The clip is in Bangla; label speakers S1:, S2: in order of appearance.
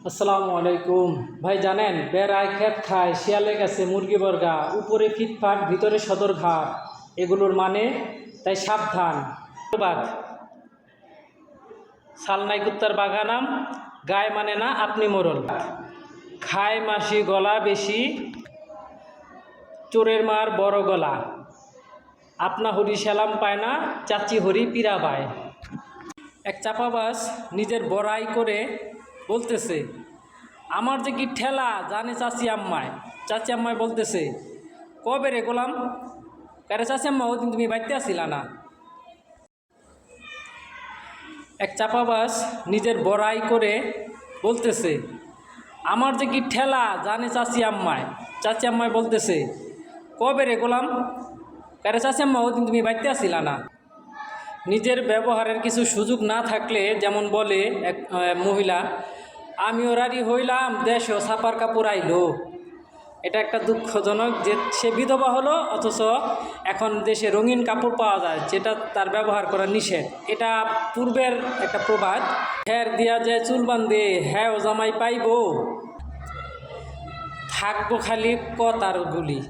S1: আসসালামু আলাইকুম ভাই। জানেন বেড়ায় খেত খায়, শিয়ালে গেছে মুরগি বর্গা, উপরে ফিটফাট ভিতরে সদরঘাট, এগুলোর মানে তাই সাবধান। ধন্যবাদ। সালনাই কুত্তার বাগানাম, গায়ে মানে না আপনি মোরল। খায় মাসি গলা বেশি, চোরের মার বড় গলা। আপনা হরি সেলাম পায় না, চাচি হরি পীরা পায়। এক চাপাবাজ নিজের বড়াই করে বলতেছে, আমার যে কি ঠেলা জানে চাচি আম্মায়। চাচি আম্মায় বলতেছে, কবে রে গোলাম? কারে চাচি আম্মা, ওদিন তুমি বাড়িতে আসিলা না। এক চাপাবাজ নিজের বড়াই করে বলতেছে, আমার যে কি ঠেলা জানে চাচি আম্মায়। চাচি আম্মায় বলতেছে, কবে রে গোলাম? কারে চাচি আম্মা, ওদিন তুমি বাড়িতে আসিলা না। নিজের ব্যবহারের কিছু সুযোগ না থাকলে, যেমন বলে এক মহিলা, আমি ওরারি হইলাম দেশও ছাপার কাপড় আইলো। এটা একটা দুঃখজনক যে সে বিধবা হলো, অথচ এখন দেশে রঙিন কাপড় পাওয়া যায়, যেটা তার ব্যবহার করা নিষেধ। এটা পূর্বের একটা প্রবাদ। হ্যার দিয়া যায় চুল বান্ধে, হ্যাঁ ও জামাই পাইব, থাকবো খালি কতার গুলি।